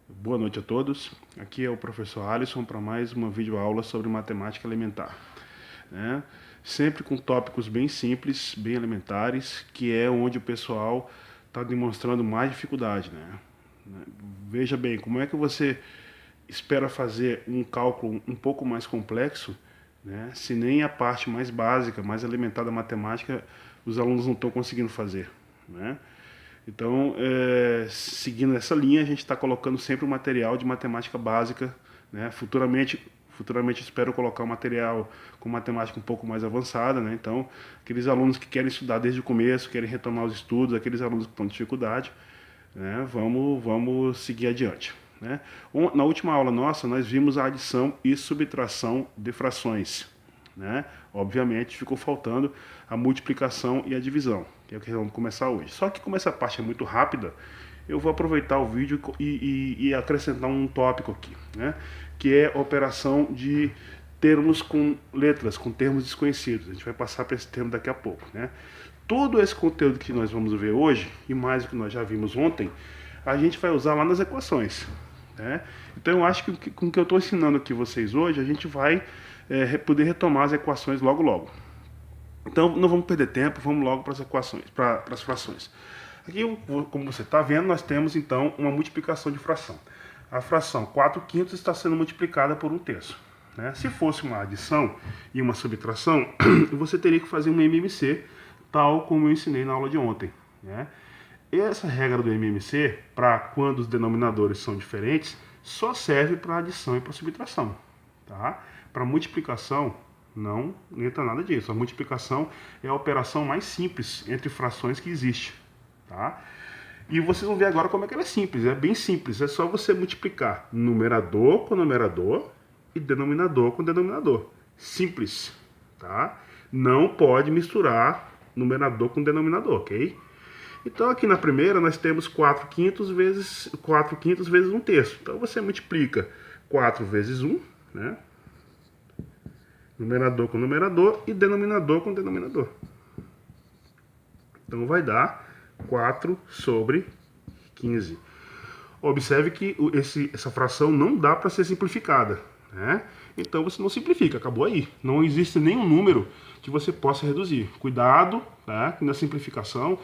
Boa noite a todos. Aqui é o professor Alisson para mais uma videoaula sobre matemática elementar, né? Sempre com tópicos bem simples, bem elementares, que é onde o pessoal está demonstrando mais dificuldade, né? Veja bem, como é que você espera fazer um cálculo um pouco mais complexo, né? Se nem a parte mais básica, mais elementar da matemática, os alunos não estão conseguindo fazer, né? Então, seguindo essa linha, a gente está colocando sempre um material de matemática básica, né? Futuramente espero colocar um material com matemática um pouco mais avançada, né? Então, aqueles alunos que querem estudar desde o começo, querem retomar os estudos, aqueles alunos que estão com dificuldade, né? Vamos seguir adiante, né? Na última aula nossa, nós vimos a adição e subtração de frações, né? Obviamente ficou faltando a multiplicação e a divisão, que é o que vamos começar hoje. Só que como essa parte é muito rápida, eu vou aproveitar o vídeo e acrescentar um tópico aqui, né? Que é a operação de termos com letras, com termos desconhecidos. A gente vai passar para esse termo daqui a pouco, né? Todo esse conteúdo que nós vamos ver hoje, e mais o que nós já vimos ontem, a gente vai usar lá nas equações, né? Então eu acho que com o que eu estou ensinando aqui vocês hoje, a gente vai poder retomar as equações logo logo. Então não vamos perder tempo, vamos logo para as equações, para as frações. Aqui, como você está vendo, nós temos então uma multiplicação de fração. A fração 4/5 está sendo multiplicada por 1/3. Né? Se fosse uma adição e uma subtração, você teria que fazer um MMC, tal como eu ensinei na aula de ontem. Né? Essa regra do MMC, para quando os denominadores são diferentes, só serve para adição e para subtração. Tá? Para multiplicação, não entra nada disso. A multiplicação é a operação mais simples entre frações que existe. Tá? E vocês vão ver agora como é que ela é simples. É bem simples. É só você multiplicar numerador com numerador e denominador com denominador. Simples. Tá? Não pode misturar numerador com denominador, ok? Então aqui na primeira nós temos 4/5 vezes 1/3. Então você multiplica 4 vezes 1, né? Numerador com numerador e denominador com denominador. Então vai dar 4/15. Observe que essa fração não dá para ser simplificada, né? Então você não simplifica, acabou aí. Não existe nenhum número que você possa reduzir. Cuidado, tá? Que na simplificação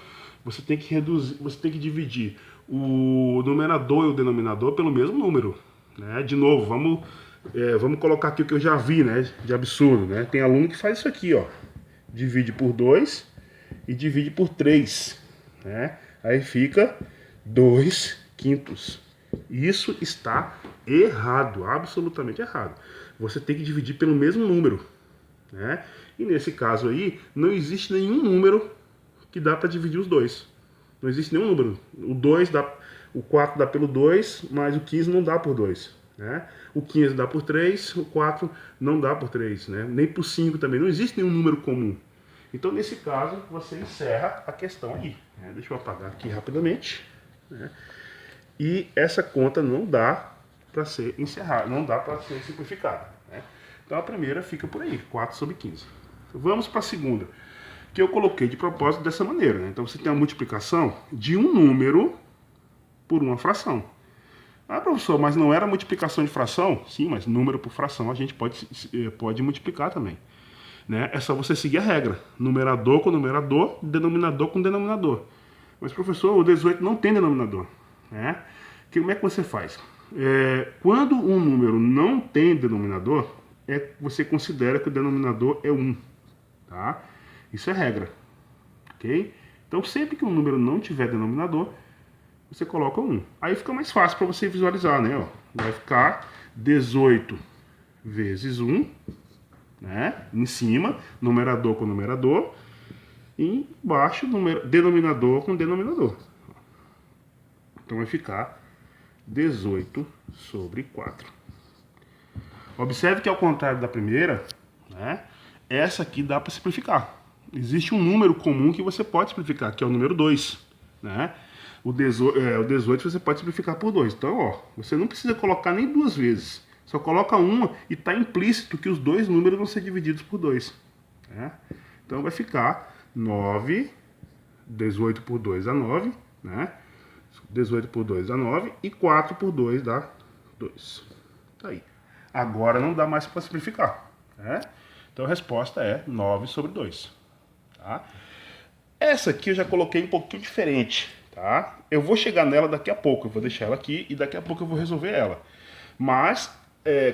você tem que reduzir, você tem que dividir o numerador e o denominador pelo mesmo número, né? De novo, vamos colocar aqui o que eu já vi, né? De absurdo, né? Tem aluno que faz isso aqui, ó. Divide por 2 e divide por 3, né? Aí fica 2/5. Isso está errado, absolutamente errado. Você tem que dividir pelo mesmo número, né? E nesse caso aí, não existe nenhum número que dá para dividir os dois. Não existe nenhum número. O 4 dá pelo 2, mas o 15 não dá por 2. Né? O 15 dá por 3, o 4 não dá por 3, né? Nem por 5 também. Não existe nenhum número comum. Então, nesse caso, você encerra a questão aí. Né? Deixa eu apagar aqui rapidamente. Né? E essa conta não dá para ser encerrada, não dá para ser simplificada. Né? Então, a primeira fica por aí, 4/15. Vamos para a segunda, que eu coloquei de propósito dessa maneira. Né? Então, você tem a multiplicação de um número por uma fração. Ah, professor, mas não era multiplicação de fração? Sim, mas número por fração a gente pode multiplicar também. Né? É só você seguir a regra. Numerador com numerador, denominador com denominador. Mas, professor, o 18 não tem denominador. Né? Como é que você faz? Quando um número não tem denominador, você considera que o denominador é 1. Tá? Isso é regra. Ok? Então, sempre que um número não tiver denominador, você coloca 1. Aí fica mais fácil para você visualizar, né? Ó, vai ficar 18 vezes 1, né? Em cima, numerador com numerador, e embaixo, denominador com denominador. Então vai ficar 18/4. Observe que ao contrário da primeira, né? Essa aqui dá para simplificar. Existe um número comum que você pode simplificar, que é o número 2, né? O 18 você pode simplificar por 2. Então, ó, você não precisa colocar nem duas vezes. Só coloca uma e está implícito que os dois números vão ser divididos por 2. Né? Então vai ficar 9, 18 por 2 dá 9, né? 18 por 2 dá 9 e 4 por 2 dá 2. Tá aí. Agora não dá mais para simplificar, né? Então a resposta é 9 sobre 2. Tá? Essa aqui eu já coloquei um pouquinho diferente, tá? Eu vou chegar nela daqui a pouco, eu vou deixar ela aqui e daqui a pouco eu vou resolver ela. Mas,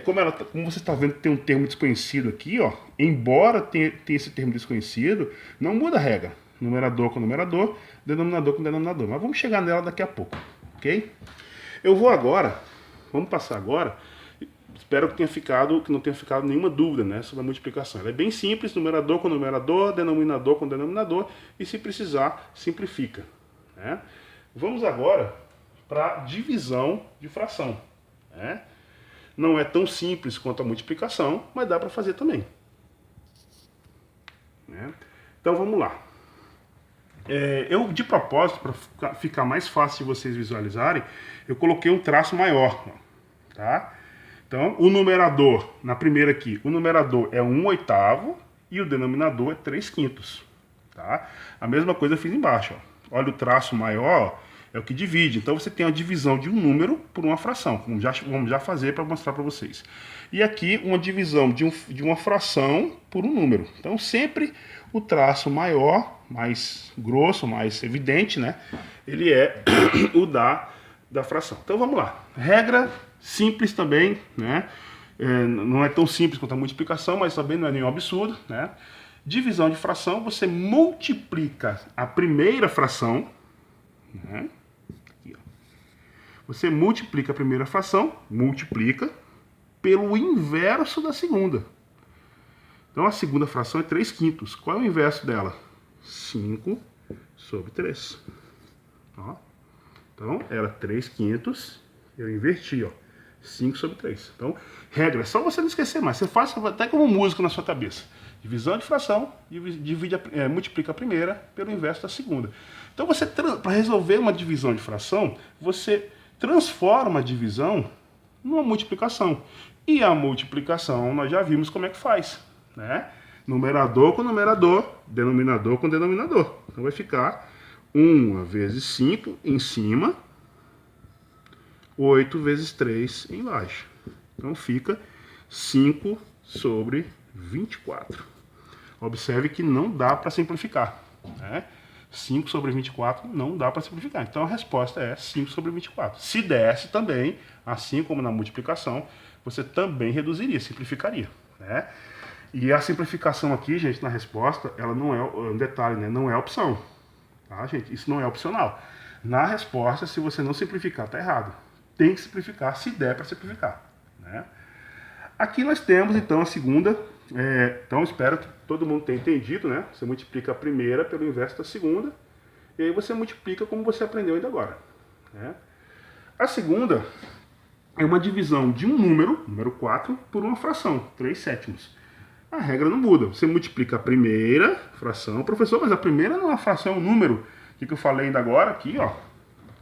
como você está vendo que tem um termo desconhecido aqui, ó, embora tenha esse termo desconhecido, não muda a regra. Numerador com numerador, denominador com denominador. Mas vamos chegar nela daqui a pouco, ok? Eu vou agora, vamos passar agora. Espero que não tenha ficado nenhuma dúvida, né, sobre a multiplicação. Ela é bem simples, numerador com numerador, denominador com denominador, e se precisar, simplifica. Né? Vamos agora para divisão de fração. Né? Não é tão simples quanto a multiplicação, mas dá para fazer também. Né? Então vamos lá. Eu, de propósito, para ficar mais fácil de vocês visualizarem, eu coloquei um traço maior. Tá? Então, o numerador, na primeira aqui, o numerador é 1/8 e o denominador é 3/5. Tá? A mesma coisa eu fiz embaixo. Ó. Olha o traço maior, é o que divide. Então, você tem a divisão de um número por uma fração. Vamos já fazer para mostrar para vocês. E aqui, uma divisão de uma fração por um número. Então, sempre o traço maior, mais grosso, mais evidente, né? Ele é o da fração. Então, vamos lá. Regra simples também, né? Não é tão simples quanto a multiplicação, mas também não é nenhum absurdo, né? Divisão de fração, você multiplica a primeira fração, né? Aqui, ó. Você multiplica a primeira fração, multiplica pelo inverso da segunda. Então a segunda fração é 3/5. Qual é o inverso dela? 5 sobre 3. Ó. Então era 3/5, eu inverti, ó. 5 sobre 3. Então, regra, é só você não esquecer mais. Você faz até como música na sua cabeça. Divisão de fração, multiplica a primeira pelo inverso da segunda. Então, para resolver uma divisão de fração, você transforma a divisão numa multiplicação. E a multiplicação, nós já vimos como é que faz. Né? Numerador com numerador, denominador com denominador. Então, vai ficar 1 vezes 5 em cima, 8 vezes 3 embaixo. Então fica 5 sobre 24. Observe que não dá para simplificar. Né? 5 sobre 24 não dá para simplificar. Então a resposta é 5 sobre 24. Se desse também, assim como na multiplicação, você também reduziria, simplificaria. Né? E a simplificação aqui, gente, na resposta, ela não é um detalhe, né? Não é opção. Tá, gente? Isso não é opcional. Na resposta, se você não simplificar, tá errado. Tem que simplificar, se der para simplificar. Né? Aqui nós temos, então, a segunda. Então, espero que todo mundo tenha entendido. Né? Você multiplica a primeira pelo inverso da segunda. E aí você multiplica como você aprendeu ainda agora. Né? A segunda é uma divisão de um número 4, por uma fração, 3/7. A regra não muda. Você multiplica a primeira fração. Professor, mas a primeira não é uma fração, é um número. O que eu falei ainda agora? Aqui, ó.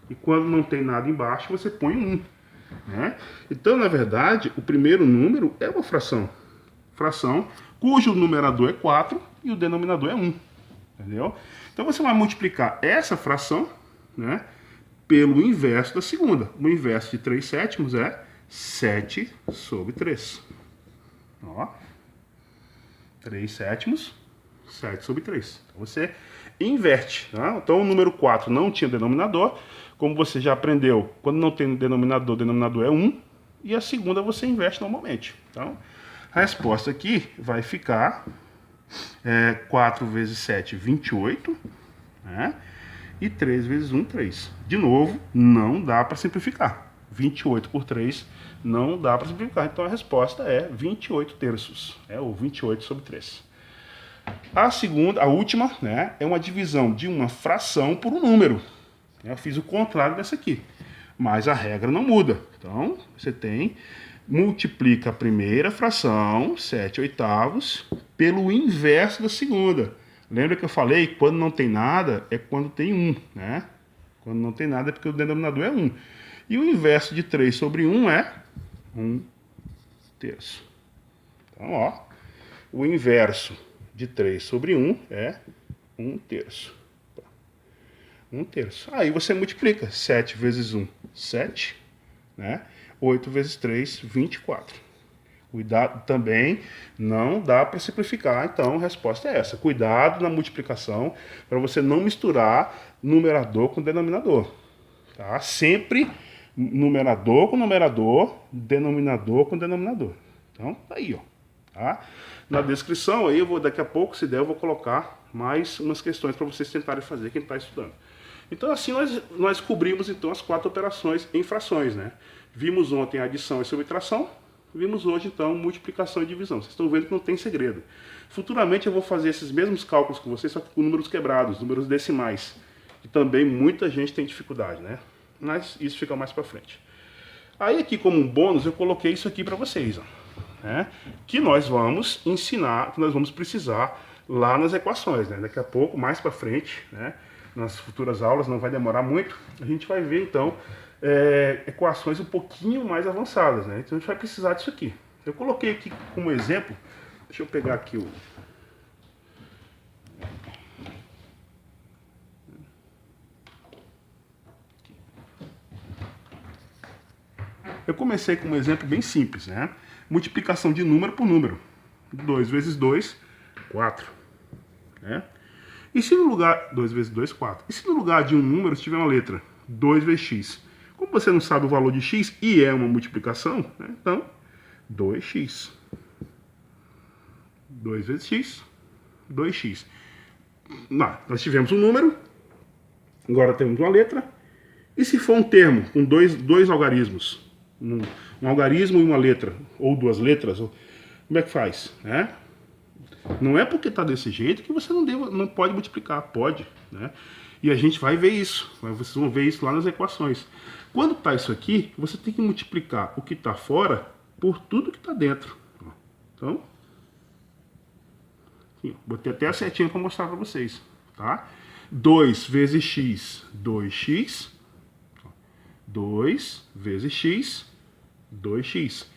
E quando não tem nada embaixo, você põe 1. Né? Então, na verdade, o primeiro número é uma fração. Fração cujo numerador é 4 e o denominador é 1. Entendeu? Então, você vai multiplicar essa fração, né, pelo inverso da segunda. O inverso de 3/7 é 7 sobre 3. Ó. 3/7, 7 sobre 3. Então, você inverte. Tá? Então, o número 4 não tinha denominador. Como você já aprendeu, quando não tem denominador, o denominador é 1. E a segunda você inverte normalmente. Então, a resposta aqui vai ficar 4 vezes 7, 28. Né? E 3 vezes 1, 3. De novo, não dá para simplificar. 28 por 3 não dá para simplificar. Então, a resposta é 28 terços. Ou 28 sobre 3. A segunda, a última, né, é uma divisão de uma fração por um número. Eu fiz o contrário dessa aqui, mas a regra não muda. Então, você multiplica a primeira fração, 7/8, pelo inverso da segunda. Lembra que eu falei que quando não tem nada, é quando tem 1, né? Quando não tem nada é porque o denominador é 1. E o inverso de 3 sobre 1 é 1 terço. Então, ó, o inverso de 3 sobre 1 é 1 terço. 1/3. Aí você multiplica. 7 vezes 1, 7. Né? 8 vezes 3, 24. Cuidado também, não dá para simplificar, então a resposta é essa. Cuidado na multiplicação para você não misturar numerador com denominador. Tá? Sempre numerador com numerador, denominador com denominador. Então, tá aí, ó. Tá? Na descrição aí, daqui a pouco, se der, eu vou colocar mais umas questões para vocês tentarem fazer, quem está estudando. Então, assim, nós cobrimos então as 4 operações em frações, né? Vimos ontem adição e subtração, vimos hoje, então, multiplicação e divisão. Vocês estão vendo que não tem segredo. Futuramente eu vou fazer esses mesmos cálculos com vocês, só que com números quebrados, números decimais. Que também muita gente tem dificuldade, né? Mas isso fica mais para frente. Aí aqui, como um bônus, eu coloquei isso aqui para vocês, ó, né? Que nós vamos ensinar, que nós vamos precisar lá nas equações, né? Daqui a pouco, mais para frente, né? Nas futuras aulas, não vai demorar muito, a gente vai ver, então, equações um pouquinho mais avançadas, né? Então a gente vai precisar disso aqui. Eu coloquei aqui como exemplo, deixa eu pegar aqui o... Eu comecei com um exemplo bem simples, né? Multiplicação de número por número. 2 vezes 2, 4. Né? E se no lugar... 2 vezes 2, 4. E se no lugar de um número tiver uma letra? 2 vezes x. Como você não sabe o valor de x e é uma multiplicação, né? Então, 2x. 2 vezes x, 2x. Nós tivemos um número, agora temos uma letra. E se for um termo com dois algarismos? Um algarismo e uma letra, ou duas letras, como é que faz? Né? Não é porque está desse jeito que você não pode multiplicar, pode. Né? E a gente vai ver isso, vocês vão ver isso lá nas equações. Quando está isso aqui, você tem que multiplicar o que está fora por tudo que está dentro. Então, aqui, botei até a setinha para mostrar para vocês. Tá? 2 vezes x, 2x. 2 vezes x, 2x.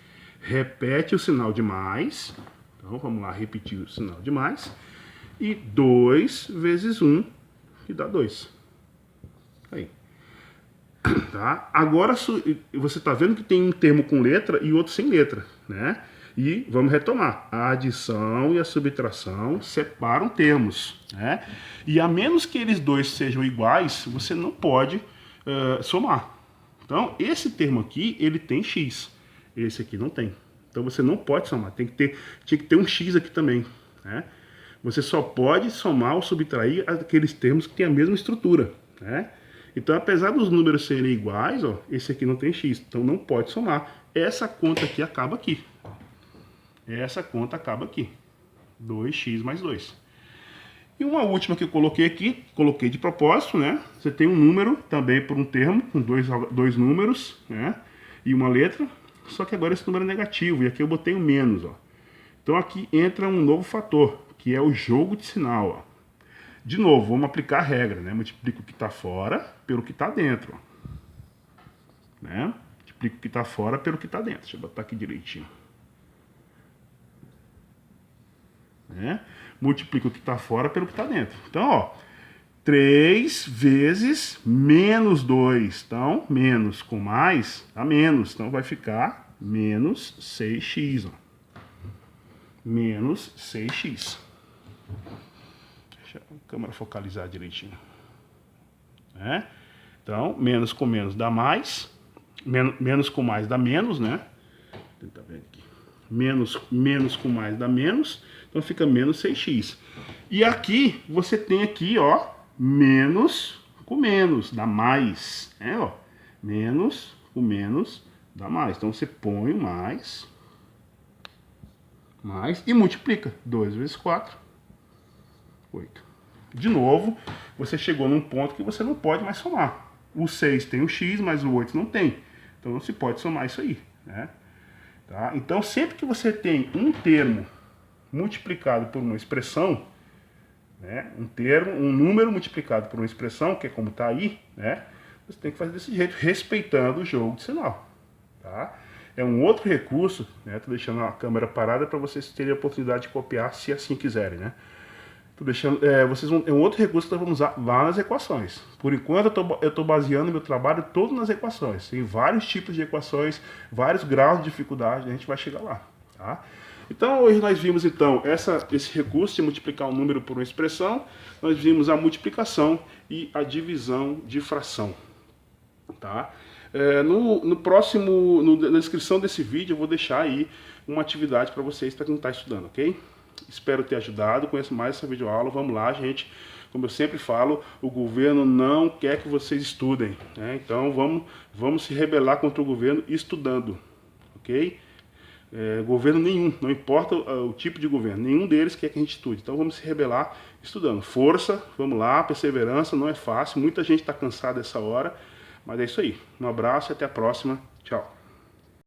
Repete o sinal de mais. Então, vamos lá repetir o sinal de mais. E 2 vezes 1, que dá 2. Aí. Tá? Agora, você está vendo que tem um termo com letra e outro sem letra, né? E vamos retomar. A adição e a subtração separam termos, né? E a menos que eles dois sejam iguais, você não pode somar. Então, esse termo aqui, ele tem x. Esse aqui não tem. Então, você não pode somar. Tinha que ter um x aqui também. Né? Você só pode somar ou subtrair aqueles termos que têm a mesma estrutura. Né? Então, apesar dos números serem iguais, ó, esse aqui não tem x. Então, não pode somar. Essa conta aqui acaba aqui. Essa conta acaba aqui. 2x mais 2. E uma última que eu coloquei aqui, coloquei de propósito, né? Você tem um número também por um termo, com dois números, né? E uma letra, só que agora esse número é negativo, e aqui eu botei um menos, ó. Então aqui entra um novo fator, que é o jogo de sinal, ó. De novo, vamos aplicar a regra, né? Multiplica o que está fora pelo que está dentro, ó. Né? Multiplica o que está fora pelo que está dentro. Deixa eu botar aqui direitinho. Né? Multiplica o que está fora pelo que está dentro. Então, ó, 3 vezes menos 2. Então, menos com mais dá menos. Então, vai ficar menos 6x. Ó. Menos 6x. Deixa a câmera focalizar direitinho. Né? Então, menos com menos dá mais. Menos com mais dá menos, né? Vou tentar ver aqui. Menos com mais dá menos. Então fica menos 6x. E aqui, você tem aqui, ó, menos com menos, dá mais. É, ó, menos com menos dá mais. Então você põe o mais e multiplica. 2 vezes 4, 8. De novo, você chegou num ponto que você não pode mais somar. O 6 tem o x, mas o 8 não tem. Então não se pode somar isso aí, né? Tá? Então sempre que você tem um termo multiplicado por uma expressão, né, um número multiplicado por uma expressão, que é como está aí, né, você tem que fazer desse jeito, respeitando o jogo de sinal. Tá? É um outro recurso, né, estou deixando a câmera parada para vocês terem a oportunidade de copiar, se assim quiserem. Né? Tô deixando, vocês vão, é um outro recurso que nós vamos usar lá nas equações. Por enquanto eu estou baseando meu trabalho todo nas equações. Tem vários tipos de equações, vários graus de dificuldade, a gente vai chegar lá, tá? Então hoje nós vimos então esse recurso de multiplicar um número por uma expressão, nós vimos a multiplicação e a divisão de fração, tá? No próximo, na descrição desse vídeo eu vou deixar aí uma atividade para vocês para quem está estudando, ok? Espero ter ajudado, conheço mais essa videoaula, vamos lá gente, como eu sempre falo, o governo não quer que vocês estudem, né? Então vamos se rebelar contra o governo estudando, ok? Governo nenhum, não importa o tipo de governo, nenhum deles quer que a gente estude, então vamos se rebelar estudando, força, vamos lá, perseverança, não é fácil, muita gente está cansada dessa hora, mas é isso aí, um abraço e até a próxima, tchau!